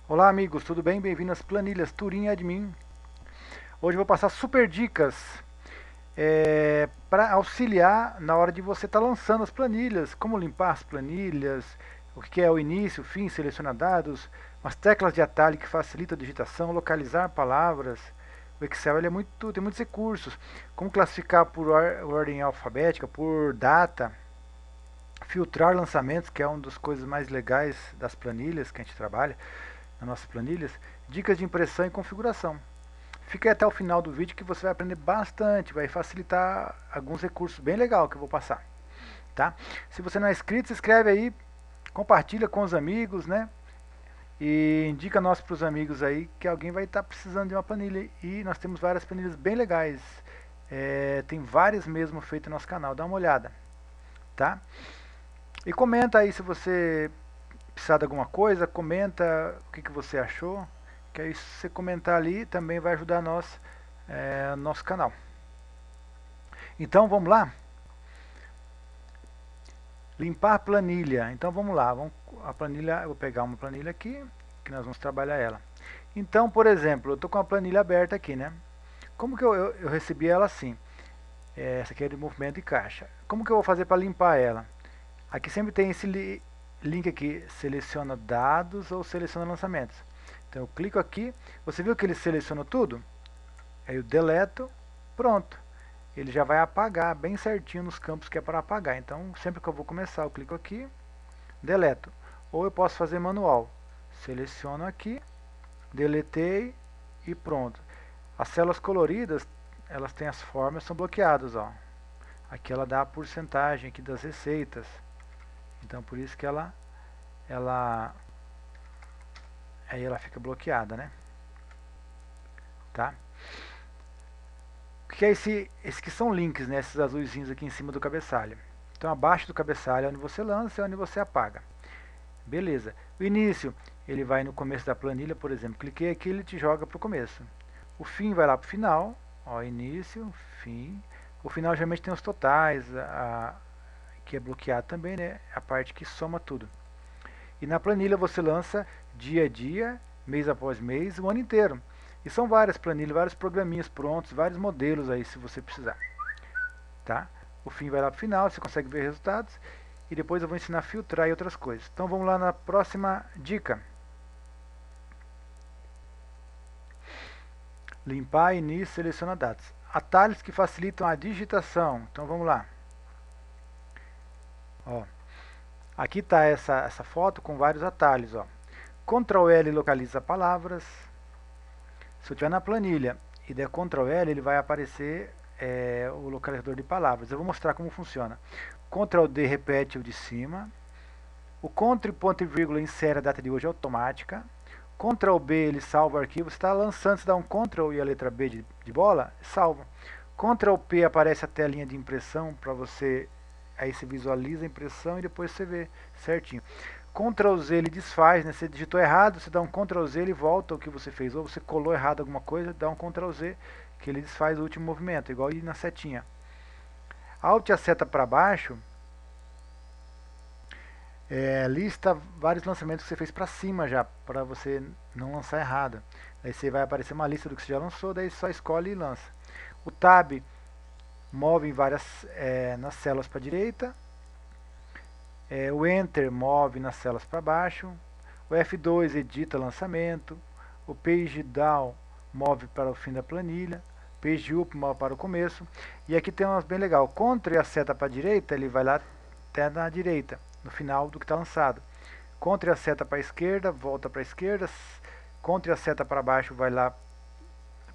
Olá amigos, tudo bem? Bem-vindo às planilhas Turim Admin. Hoje eu vou passar super dicas para auxiliar na hora de você estar lançando as planilhas, como limpar as planilhas, o que é o início, o fim, selecionar dados, umas teclas de atalho que facilitam a digitação, localizar palavras. O Excel ele tem muitos recursos, como classificar por ordem alfabética, por data, filtrar lançamentos, que é uma das coisas mais legais das planilhas que a gente trabalha, nas nossas planilhas, dicas de impressão e configuração. Fique até o final do vídeo que você vai aprender bastante, vai facilitar alguns recursos bem legal que eu vou passar, tá? Se você não é inscrito, se inscreve aí, compartilha com os amigos, né? E indica nós para os amigos aí que alguém vai estar precisando de uma planilha. E nós temos várias planilhas bem legais. Tem várias mesmo feitas no nosso canal, dá uma olhada, tá? E comenta aí se você precisar de alguma coisa, comenta o que você achou, que aí se você comentar ali também vai ajudar nós, nosso canal. Então vamos lá? Limpar a planilha. Então vamos lá, a planilha, eu vou pegar uma planilha aqui, que nós vamos trabalhar ela. Então, por exemplo, eu estou com a planilha aberta aqui, né? Como que eu recebi ela assim? Essa aqui é de movimento de caixa. Como que eu vou fazer para limpar ela? Aqui sempre tem esse link aqui, seleciona dados ou seleciona lançamentos. Então eu clico aqui, você viu que ele selecionou tudo? Aí eu deleto, pronto. Ele já vai apagar bem certinho nos campos que é para apagar. Então sempre que eu vou começar eu clico aqui, deleto. Ou eu posso fazer manual. Seleciono aqui, deletei e pronto. As células coloridas, elas têm as formas, são bloqueadas, ó. Aqui ela dá a porcentagem aqui das receitas. Então por isso que aí ela fica bloqueada, né? Tá? O que é esse que são links, né? Esses azuizinhos aqui em cima do cabeçalho. Então abaixo do cabeçalho é onde você lança e onde você apaga. Beleza. O início, ele vai no começo da planilha, por exemplo. Cliquei aqui, ele te joga para o começo. O fim vai lá para o final. Ó, início, fim. O final geralmente tem os totais, que é bloqueado também, né? A parte que soma tudo. E na planilha você lança dia a dia, mês após mês, o ano inteiro. E são várias planilhas, vários programinhas prontos, vários modelos aí se você precisar. Tá? O fim vai lá para o final, você consegue ver resultados. E depois eu vou ensinar a filtrar e outras coisas. Então vamos lá na próxima dica. Limpar, início, seleciona dados. Atalhos que facilitam a digitação. Então vamos lá. Ó, aqui está essa foto com vários atalhos. Ó. Ctrl L localiza palavras. Se eu estiver na planilha e der Ctrl L, ele vai aparecer o localizador de palavras. Eu vou mostrar como funciona. Ctrl D repete o de cima. O Ctrl ponto e vírgula insere a data de hoje automática. Ctrl B ele salva o arquivo. Você está lançando, você dá um Ctrl e a letra B de bola, salva. Ctrl P aparece a telinha de impressão para você, aí você visualiza a impressão e depois você vê certinho. Ctrl Z ele desfaz, né? Você digitou errado, você dá um Ctrl Z, ele volta o que você fez. Ou você colou errado alguma coisa, dá um Ctrl Z, que ele desfaz o último movimento, igual ir na setinha. Alt e a seta para baixo, lista vários lançamentos que você fez para cima já, para você não lançar errado. Aí você vai aparecer uma lista do que você já lançou, daí só escolhe e lança. O Tab move em várias, nas células para a direita. O Enter move nas células para baixo. O F2 edita lançamento. O Page Down move para o fim da planilha. Page Up move para o começo. E aqui tem umas bem legal. Ctrl e a seta para a direita, ele vai lá até na direita, no final do que está lançado. Ctrl e a seta para a esquerda, volta para a esquerda. Ctrl e a seta para baixo, vai lá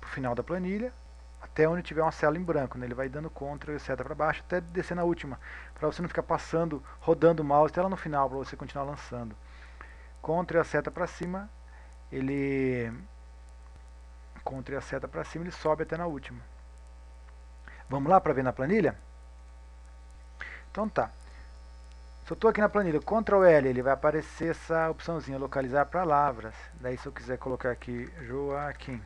para o final da planilha, até onde tiver uma célula em branco, né? Ele vai dando Ctrl e seta para baixo até descer na última, para você não ficar passando, rodando o mouse até lá no final, para você continuar lançando. Ctrl e a seta para cima, ele Ctrl e a seta para cima, ele sobe até na última. Vamos lá para ver na planilha? Então tá. Se eu estou aqui na planilha, Ctrl L, ele vai aparecer essa opçãozinha, localizar palavras. Daí se eu quiser colocar aqui Joaquim,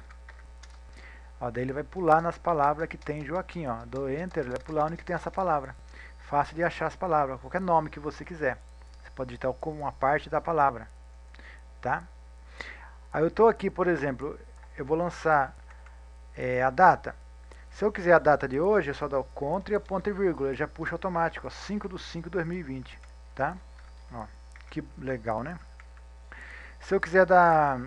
ó, daí ele vai pular nas palavras que tem Joaquim, ó. Dou Enter, ele vai pular onde que tem essa palavra. Fácil de achar as palavras, qualquer nome que você quiser. Você pode digitar como uma parte da palavra, tá? Aí eu estou aqui, por exemplo, eu vou lançar a data. Se eu quiser a data de hoje, é só dar o Ctrl e a ponta e vírgula, já puxa automático, ó, 5/5/2020, tá? Ó, que legal, né? Se eu quiser dar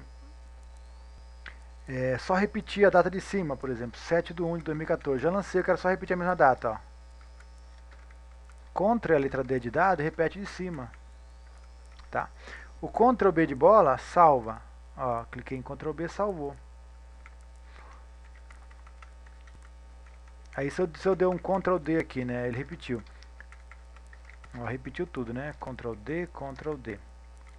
só repetir a data de cima, por exemplo, 7/1/2014, já lancei, eu quero só repetir a mesma data, ó. Ctrl a letra D de dado e repete de cima, tá? O Ctrl B de bola salva, ó, cliquei em Ctrl B, salvou. Aí se eu der um Ctrl D aqui, né, ele repetiu. Ó, repetiu tudo, né? Ctrl D, Ctrl D,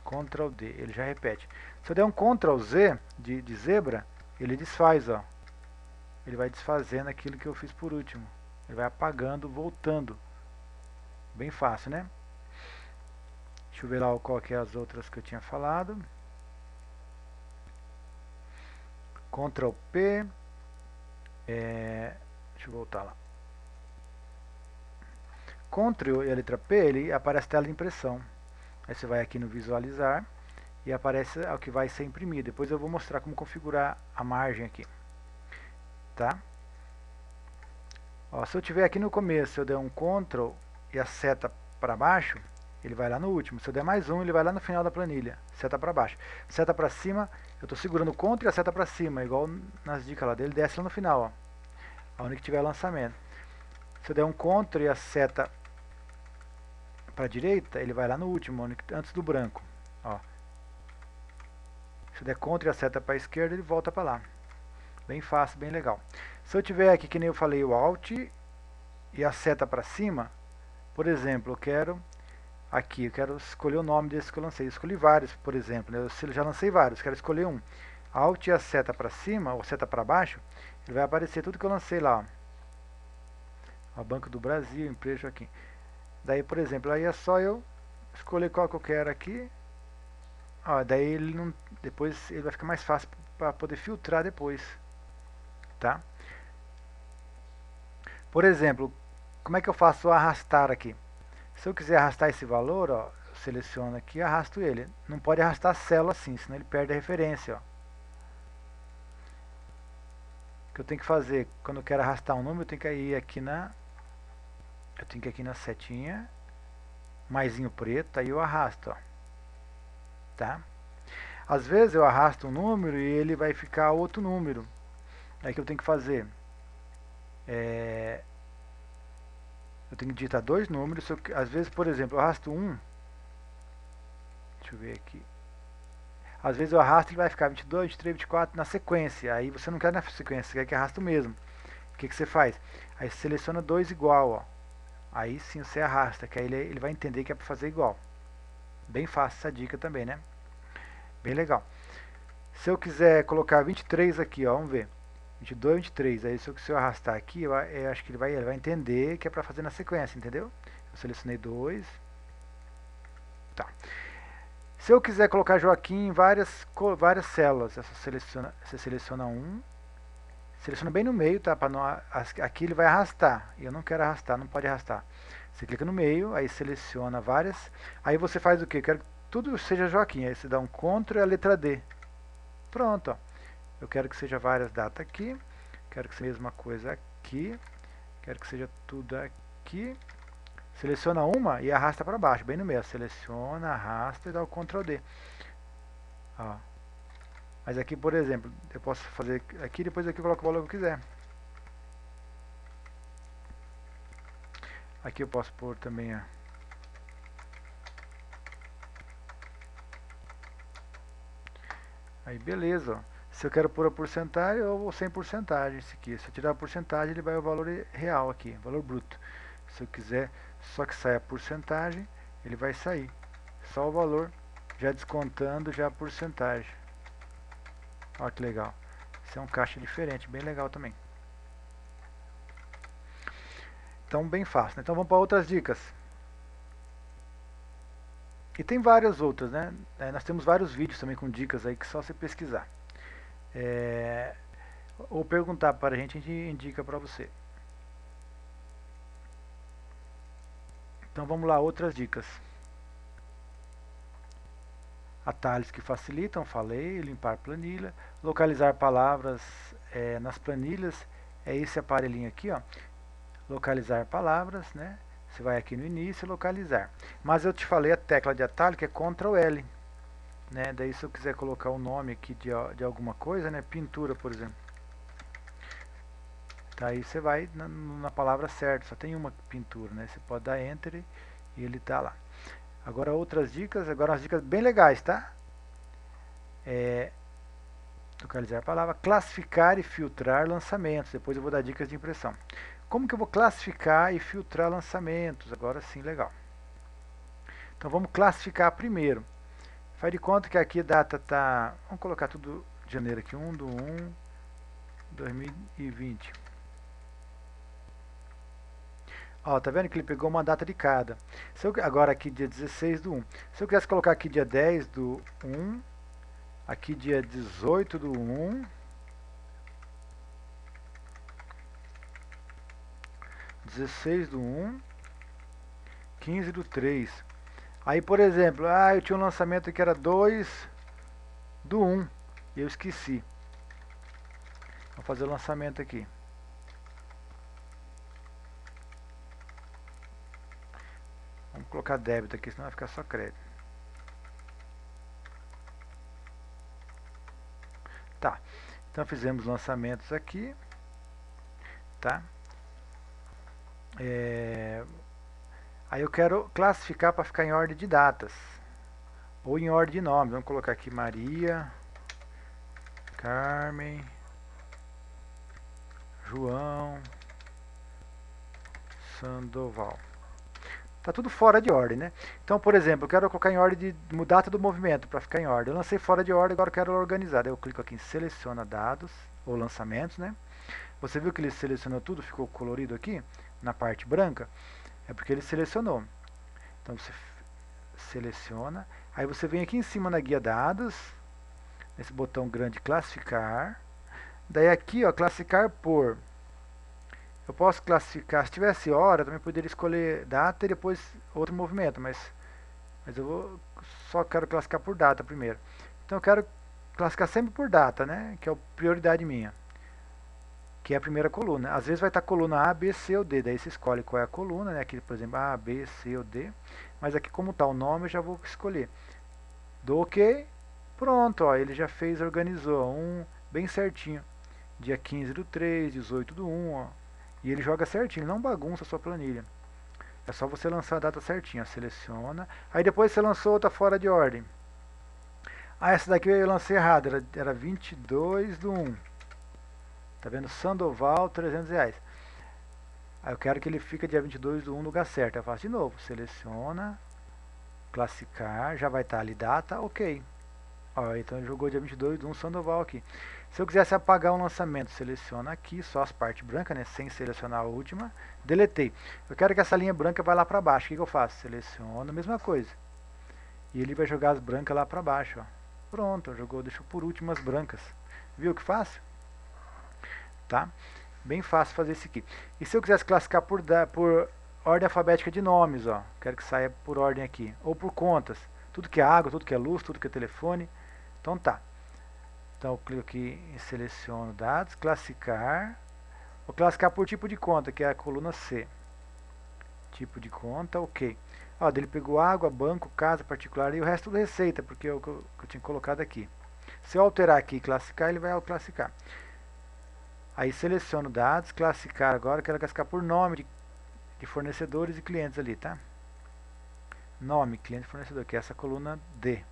Ctrl D, ele já repete. Se eu der um Ctrl Z de zebra, ele desfaz, ó. Ele vai desfazendo aquilo que eu fiz por último. Ele vai apagando, voltando. Bem fácil, né? Deixa eu ver lá qual que é as outras que eu tinha falado. Ctrl P. Deixa eu voltar lá. Ctrl e a letra P, ele aparece tela de impressão. Aí você vai aqui no visualizar e aparece o que vai ser imprimido. Depois eu vou mostrar como configurar a margem aqui. Tá? Ó, se eu tiver aqui no começo, eu der um Ctrl e a seta para baixo, ele vai lá no último. Se eu der mais um, ele vai lá no final da planilha. Seta para baixo. Seta para cima, eu estou segurando o Ctrl e a seta para cima, igual nas dicas lá dele, desce lá no final, ó. Aonde que tiver lançamento. Se eu der um Ctrl e a seta para a direita, ele vai lá no último, antes do branco. Ó. Se eu der Ctrl e a seta para a esquerda, ele volta para lá. Bem fácil, bem legal. Se eu tiver aqui, que nem eu falei, o Alt e a seta para cima, por exemplo, eu quero escolher o nome desse que eu lancei. Eu escolhi vários, por exemplo, né? Eu já lancei vários, quero escolher um. Alt e a seta para cima, ou seta para baixo, ele vai aparecer tudo que eu lancei lá. Ó. O Banco do Brasil, empresa aqui. Daí, por exemplo, aí é só eu escolher qual que eu quero aqui. Ó, daí ele não, depois ele vai ficar mais fácil para poder filtrar depois. Tá? Por exemplo, como é que eu faço o arrastar aqui? Se eu quiser arrastar esse valor, ó, eu seleciono aqui e arrasto ele. Não pode arrastar a célula assim, senão ele perde a referência. Ó. O que eu tenho que fazer quando eu quero arrastar um número, eu tenho que ir aqui na setinha, maisinho preto, aí eu arrasto. Ó. Tá? Às vezes eu arrasto um número e ele vai ficar outro número. Aí que eu tenho que fazer? Eu tenho que digitar dois números. Às vezes, por exemplo, eu arrasto um. Deixa eu ver aqui. Às vezes eu arrasto e ele vai ficar 22, 23, 24 na sequência. Aí você não quer na sequência, você quer que arraste o mesmo. O que você faz? Aí você seleciona dois igual. Ó. Aí sim você arrasta, que aí ele vai entender que é para fazer igual. Bem fácil essa dica também, né? Bem legal. Se eu quiser colocar 23 aqui, ó, vamos ver. 22, 23. Aí se eu arrastar aqui, eu acho que ele vai entender que é para fazer na sequência, entendeu? Eu selecionei 2. Tá. Se eu quiser colocar Joaquim em várias células, você seleciona um, seleciona bem no meio, tá? Aqui ele vai arrastar. E eu não quero arrastar, não pode arrastar. Você clica no meio, aí seleciona várias. Aí você faz o quê? Eu quero que tudo seja Joaquim. Aí você dá um Ctrl e a letra D. Pronto, ó. Eu quero que seja várias datas aqui. Quero que seja a mesma coisa aqui. Quero que seja tudo aqui. Seleciona uma e arrasta para baixo, bem no meio. Seleciona, arrasta e dá o Ctrl D. Ó. Mas aqui, por exemplo, eu posso fazer aqui, depois aqui eu coloco o valor que eu quiser. Aqui eu posso pôr também a... Aí beleza, ó. Se eu quero pôr a porcentagem, eu vou sem porcentagem. Esse aqui. Se eu tirar a porcentagem, ele vai o valor real aqui, valor bruto. Se eu quiser só que saia a porcentagem, ele vai sair. Só o valor, já descontando já a porcentagem. Olha que legal. Esse é um caixa diferente, bem legal também. Então, bem fácil. Né? Então, vamos para outras dicas. E tem várias outras, né? Nós temos vários vídeos também com dicas aí que só você pesquisar. Ou perguntar para a gente indica para você. Então vamos lá, outras dicas. Atalhos que facilitam, falei, limpar planilha, localizar palavras nas planilhas, é esse aparelhinho aqui, ó, localizar palavras, né? Você vai aqui no início, localizar. Mas eu te falei a tecla de atalho que é Ctrl L, né? Daí se eu quiser colocar o nome aqui de alguma coisa, né? Pintura, por exemplo. Tá, aí você vai na palavra certa, só tem uma pintura, né? Você pode dar Enter e ele tá lá. Agora outras dicas, agora umas dicas bem legais, tá? Localizar a palavra, classificar e filtrar lançamentos. Depois eu vou dar dicas de impressão. Como que eu vou classificar e filtrar lançamentos? Agora sim, legal. Então vamos classificar primeiro. Faz de conta que aqui a data tá, vamos colocar tudo de janeiro aqui, 1/1/2020. Ó, tá vendo que ele pegou uma data de cada. Agora aqui dia 16/1. Se eu quisesse colocar aqui dia 10/1, aqui dia 18/1, 16/1, 15/3. Aí, por exemplo, eu tinha um lançamento que era 2/1 e eu esqueci. Vou fazer o lançamento aqui. Vamos colocar débito aqui, senão vai ficar só crédito. Tá, então fizemos lançamentos aqui, tá? Aí eu quero classificar para ficar em ordem de datas ou em ordem de nomes. Vamos colocar aqui Maria, Carmen, João, Sandoval. Tá tudo fora de ordem, né? Então, por exemplo, eu quero colocar em ordem de data do movimento para ficar em ordem. Eu lancei fora de ordem, agora eu quero organizar. Daí eu clico aqui em seleciona dados ou lançamentos, né? Você viu que ele selecionou tudo, ficou colorido aqui na parte branca? É porque ele selecionou. Então você seleciona, aí você vem aqui em cima na guia dados, nesse botão grande classificar. Daí aqui, ó, classificar por. Eu posso classificar, se tivesse hora, eu também poderia escolher data e depois outro movimento, mas só quero classificar por data primeiro. Então eu quero classificar sempre por data, né? Que é a prioridade minha, que é a primeira coluna. Às vezes vai estar a coluna A, B, C ou D, daí você escolhe qual é a coluna, né? Aqui, por exemplo, A, B, C ou D. Mas aqui como está o nome, eu já vou escolher. Dou OK, pronto, ó, ele já fez, organizou, bem certinho. Dia 15/3, 18/1, ó. E ele joga certinho, não bagunça a sua planilha. É só você lançar a data certinha, seleciona. Aí depois você lançou outra fora de ordem. Essa daqui eu lancei errado, era 22/1. Tá vendo? Sandoval, R$300. Aí eu quero que ele fique dia 22/1 no lugar certo. Eu faço de novo, seleciona, classificar, já vai estar ali data, OK. Ó, então ele jogou dia 22/1 Sandoval aqui. Se eu quisesse apagar um lançamento, seleciona aqui, só as partes brancas, né, sem selecionar a última, deletei. Eu quero que essa linha branca vá lá para baixo, o que eu faço? Seleciono, mesma coisa. E ele vai jogar as brancas lá para baixo, ó. Pronto, jogou, deixou por último as brancas. Viu que fácil? Tá? Bem fácil fazer isso aqui. E se eu quisesse classificar por ordem alfabética de nomes, ó, quero que saia por ordem aqui, ou por contas, tudo que é água, tudo que é luz, tudo que é telefone. Então tá. Então eu clico aqui em seleciono dados, classificar. Vou classificar por tipo de conta, que é a coluna C. Tipo de conta, OK. Ó, ele pegou água, banco, casa, particular e o resto da receita, porque é o que eu tinha colocado aqui. Se eu alterar aqui e classificar, ele vai classificar. Aí seleciono dados, classificar agora, quero classificar por nome de fornecedores e clientes ali, tá? Nome, cliente e fornecedor, que é essa coluna D.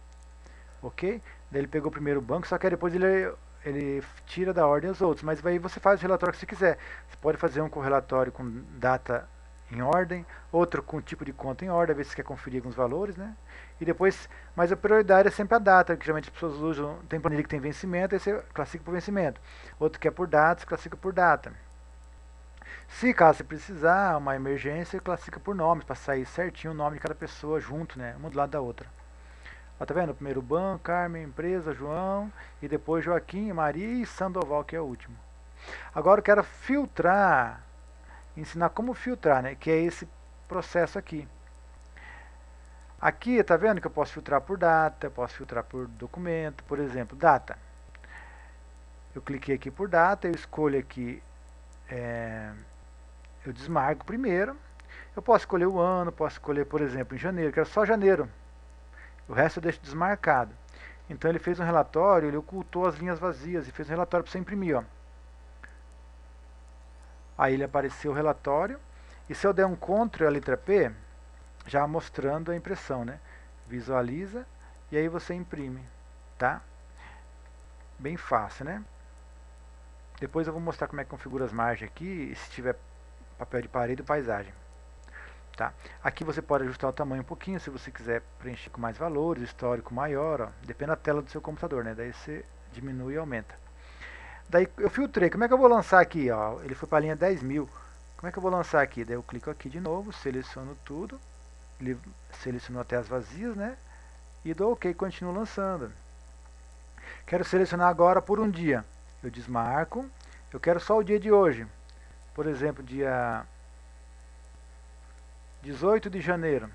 OK? Daí ele pegou primeiro o banco, só que depois ele tira da ordem os outros. Mas aí você faz o relatório que você quiser. Você pode fazer um com relatório com data em ordem, outro com tipo de conta em ordem, às vezes você quer conferir alguns valores, né? E depois, mas a prioridade é sempre a data, que geralmente as pessoas usam, tem planilha que tem vencimento, aí você classifica por vencimento. Outro que é por data, você classifica por data. Se caso você precisar, uma emergência, classifica por nomes, para sair certinho o nome de cada pessoa junto, né? Uma do lado da outra. Ó, tá vendo? Primeiro banco, Carmen, empresa, João, e depois Joaquim, Maria e Sandoval, que é o último. Agora eu quero filtrar, ensinar como filtrar, né? Que é esse processo aqui. Aqui, tá vendo que eu posso filtrar por data, posso filtrar por documento, por exemplo, data. Eu cliquei aqui por data, eu escolho aqui, eu desmarco primeiro. Eu posso escolher o ano, posso escolher, por exemplo, em janeiro, quero só janeiro. O resto eu deixo desmarcado. Então ele fez um relatório, ele ocultou as linhas vazias e fez um relatório para você imprimir. Ó. Aí ele apareceu o relatório. E se eu der um CTRL e a letra P, já mostrando a impressão, né? Visualiza e aí você imprime, tá? Bem fácil, né? Depois eu vou mostrar como é que configura as margens aqui, se tiver papel de parede ou paisagem. Tá? Aqui você pode ajustar o tamanho um pouquinho, se você quiser preencher com mais valores, histórico maior, ó, depende da tela do seu computador, né? Daí você diminui e aumenta. Daí eu filtrei, como é que eu vou lançar aqui? Ó? Ele foi para a linha 10.000. Como é que eu vou lançar aqui? Daí eu clico aqui de novo, seleciono tudo, ele selecionou até as vazias, né? E dou OK, continuo lançando. Quero selecionar agora por um dia. Eu desmarco, eu quero só o dia de hoje. Por exemplo, dia 18 de janeiro.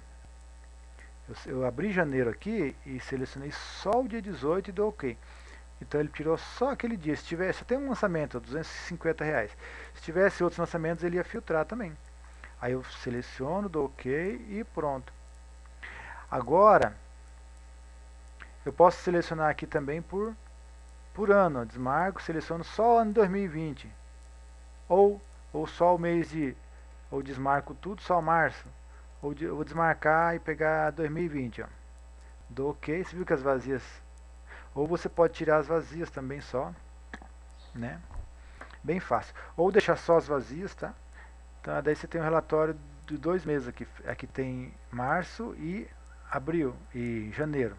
Eu abri janeiro aqui e selecionei só o dia 18 e dou OK. Então ele tirou só aquele dia. Se tivesse, só tem um lançamento, R$250. Se tivesse outros lançamentos, ele ia filtrar também. Aí eu seleciono, dou OK e pronto. Agora, eu posso selecionar aqui também por ano. Desmarco, seleciono só o ano 2020. Ou só o mês de... Ou desmarco tudo, só março. Ou eu vou desmarcar e pegar 2020. Ó. Dou OK. Você viu que as vazias... Ou você pode tirar as vazias também só. Né? Bem fácil. Ou deixar só as vazias, tá? Então daí você tem um relatório de 2 meses aqui. Aqui tem março e abril e janeiro.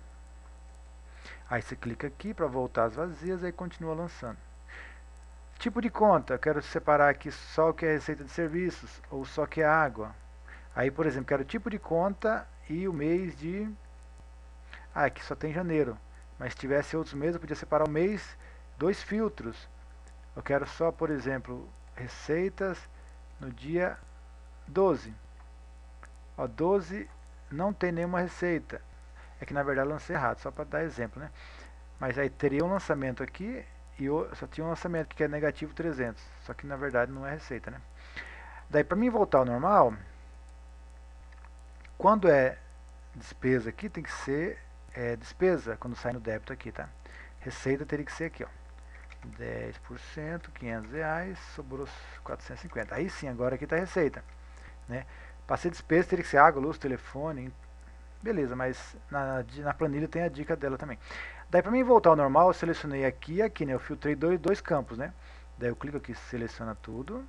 Aí você clica aqui para voltar as vazias e continua lançando. Tipo de conta, eu quero separar aqui só o que é receita de serviços ou só o que é água. Aí, por exemplo, quero o tipo de conta e o mês de... Ah, aqui só tem janeiro. Mas se tivesse outros meses, eu podia separar o mês, 2 filtros. Eu quero só, por exemplo, receitas no dia 12. Ó, 12 não tem nenhuma receita. É que na verdade eu lancei errado, só para dar exemplo, né? Mas aí teria um lançamento aqui e só tinha um lançamento que é negativo 300. Só que na verdade não é receita, né? Daí para mim voltar ao normal, quando é despesa aqui tem que ser despesa, quando sai no débito aqui, tá? Receita teria que ser aqui, ó. 10%, R$500, sobrou 450. Aí sim, agora aqui está a receita. Né? Para ser despesa teria que ser água, luz, telefone. Beleza, mas na planilha tem a dica dela também. Daí para mim voltar ao normal, eu selecionei aqui e aqui, né? Eu filtrei dois campos, né? Daí eu clico aqui, seleciona tudo.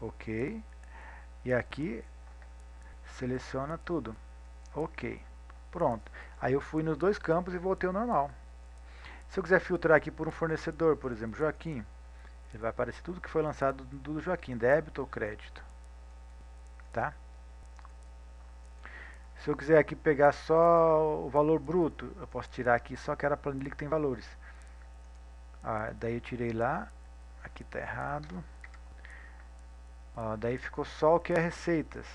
Ok. E aqui, seleciona tudo. Ok. Pronto. Aí eu fui nos 2 campos e voltei ao normal. Se eu quiser filtrar aqui por um fornecedor, por exemplo, Joaquim, ele vai aparecer tudo que foi lançado do Joaquim, débito ou crédito. Tá? Se eu quiser aqui pegar só o valor bruto, eu posso tirar aqui só aquela planilha que tem valores. Daí eu tirei lá, aqui está errado. Daí ficou só o que é receitas.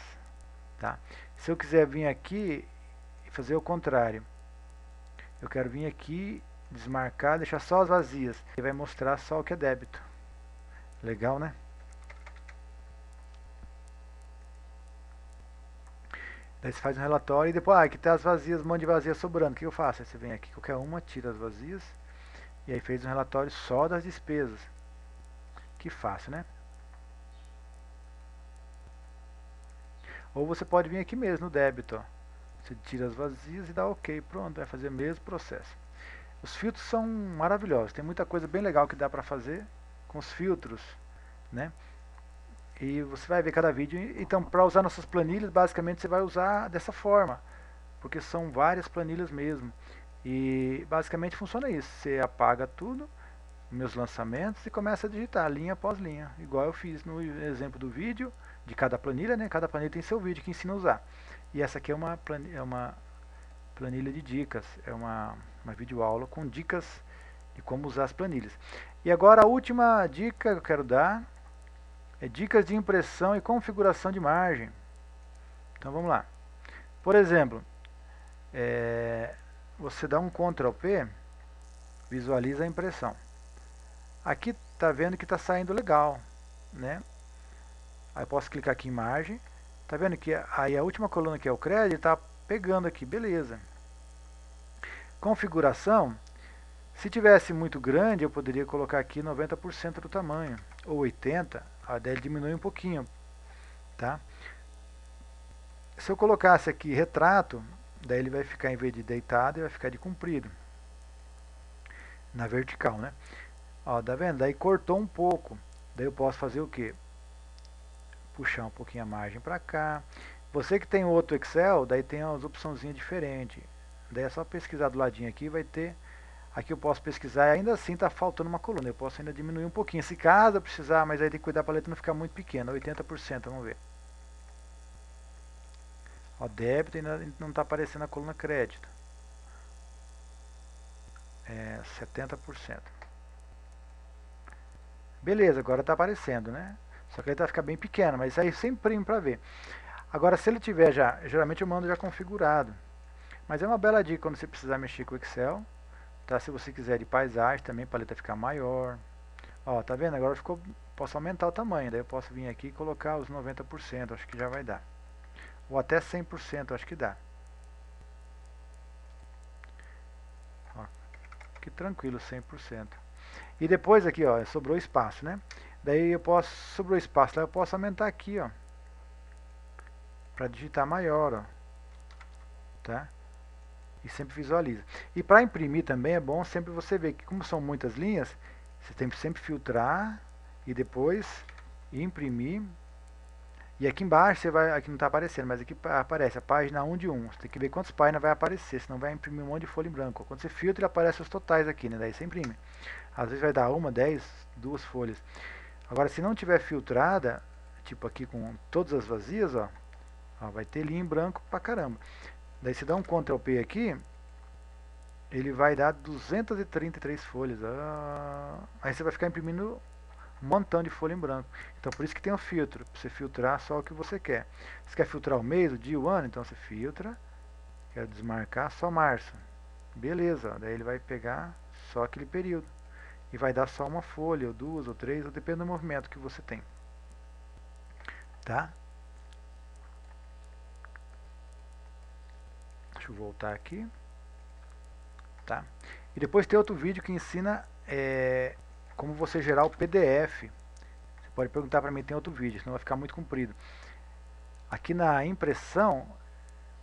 Tá? Se eu quiser vir aqui e fazer o contrário, eu quero vir aqui, desmarcar, deixar só as vazias. Ele vai mostrar só o que é débito. Legal, né? Daí você faz um relatório e depois, aqui tá as vazias, um monte de vazias sobrando. O que eu faço? Aí você vem aqui, qualquer uma, tira as vazias. E aí fez um relatório só das despesas. Que fácil, né? Ou você pode vir aqui mesmo no débito. Ó. Você tira as vazias e dá OK. Pronto, vai fazer o mesmo processo. Os filtros são maravilhosos. Tem muita coisa bem legal que dá para fazer com os filtros. Né? E você vai ver cada vídeo. Então, para usar nossas planilhas, basicamente você vai usar dessa forma. Porque são várias planilhas mesmo. E basicamente funciona isso. Você apaga tudo, meus lançamentos, e começa a digitar linha após linha. Igual eu fiz no exemplo do vídeo, de cada planilha, né? Cada planilha tem seu vídeo que ensina a usar. E essa aqui é uma planilha de dicas. É uma videoaula com dicas de como usar as planilhas. E agora a última dica que eu quero dar é dicas de impressão e configuração de margem. Então vamos lá. Por exemplo, você dá um Ctrl P, visualiza a impressão. Aqui tá vendo que está saindo legal, né? Aí eu posso clicar aqui em margem. Tá vendo que aí a última coluna, que é o crédito, está pegando aqui, beleza. Configuração, se tivesse muito grande, eu poderia colocar aqui 90% do tamanho, ou 80%, daí ele diminui um pouquinho, tá? Se eu colocasse aqui retrato, daí ele vai ficar, em vez de deitado, ele vai ficar de comprido, na vertical, né? Ó, tá vendo? Daí cortou um pouco, daí eu posso fazer o que? Puxar um pouquinho a margem para cá. Você que tem outro Excel, daí tem as opçãozinhas diferentes. Daí é só pesquisar do ladinho aqui, vai ter. Aqui eu posso pesquisar e ainda assim está faltando uma coluna. Eu posso ainda diminuir um pouquinho. Se caso eu precisar, mas aí tem que cuidar para a letra não ficar muito pequena. 80%, vamos ver. Ó, débito ainda não está aparecendo a coluna crédito. 70%. Beleza, agora está aparecendo, né? Só que ele vai ficar bem pequeno, mas isso aí você imprime para ver. Agora, se ele tiver já, geralmente eu mando já configurado. Mas é uma bela dica quando você precisar mexer com o Excel. Tá? Se você quiser de paisagem também, para a letra ficar maior. Ó, tá vendo? Agora ficou, posso aumentar o tamanho. Daí eu posso vir aqui e colocar os 90%, acho que já vai dar. Ou até 100%, acho que dá. Ó, que tranquilo, 100%. E depois aqui, ó, sobrou espaço, né? Daí eu posso, sobrou espaço lá, eu posso aumentar aqui, ó, para digitar maior, ó, tá? E sempre visualiza. E para imprimir também é bom sempre você ver que, como são muitas linhas, você tem que sempre filtrar e depois imprimir. E aqui embaixo você vai, aqui não está aparecendo, mas aqui aparece a página 1 de 1. Você tem que ver quantas páginas vai aparecer, senão vai imprimir um monte de folha em branco. Quando você filtra, ele aparece os totais aqui, né? Daí você imprime. Às vezes vai dar 1, 10, 2 folhas. Agora, se não tiver filtrada, tipo aqui com todas as vazias, ó, vai ter linha em branco pra caramba. Daí você dá um Ctrl P aqui, ele vai dar 233 folhas. Aí você vai ficar imprimindo um montão de folha em branco. Então por isso que tem o filtro, para você filtrar só o que você quer. Você quer filtrar o mês, o dia, o ano, então você filtra. Quero desmarcar só março. Beleza, daí ele vai pegar só aquele período. E vai dar só uma folha, ou duas, ou três, ou depende do movimento que você tem. Tá? Deixa eu voltar aqui. Tá? E depois tem outro vídeo que ensina como você gerar o PDF. Você pode perguntar para mim, tem outro vídeo, senão vai ficar muito comprido. Aqui na impressão,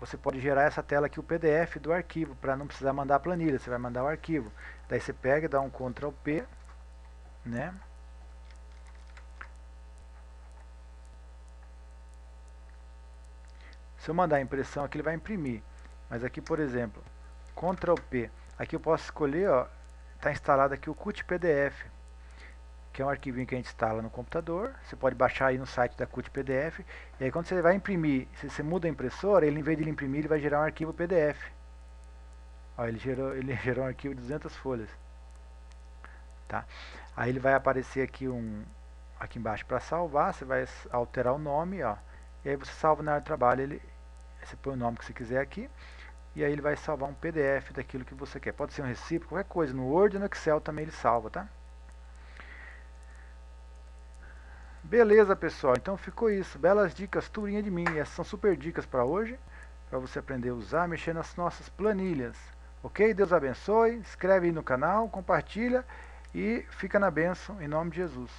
você pode gerar essa tela aqui, o PDF do arquivo, para não precisar mandar a planilha, você vai mandar o arquivo. Daí você pega e dá um Ctrl P, né? Se eu mandar a impressão aqui, ele vai imprimir. Mas aqui, por exemplo, Ctrl P. Aqui eu posso escolher, ó, está instalado aqui o Qt PDF, que é um arquivinho que a gente instala no computador. Você pode baixar aí no site da Qt PDF. E aí quando você vai imprimir, se você muda a impressora, ele em vez de ele imprimir, ele vai gerar um arquivo PDF. Ó, ele gerou um arquivo de 200 folhas. Tá? Aí ele vai aparecer aqui aqui embaixo para salvar. Você vai alterar o nome, ó. E aí você salva na área de trabalho. Você põe o nome que você quiser aqui. E aí ele vai salvar um PDF daquilo que você quer. Pode ser um recibo, qualquer coisa. No Word e no Excel também ele salva, tá? Beleza, pessoal. Então ficou isso. Belas dicas, turinha de mim. Essas são super dicas para hoje, para você aprender a usar, mexer nas nossas planilhas. Ok? Deus abençoe. Inscreve aí no canal, compartilha e fica na bênção em nome de Jesus.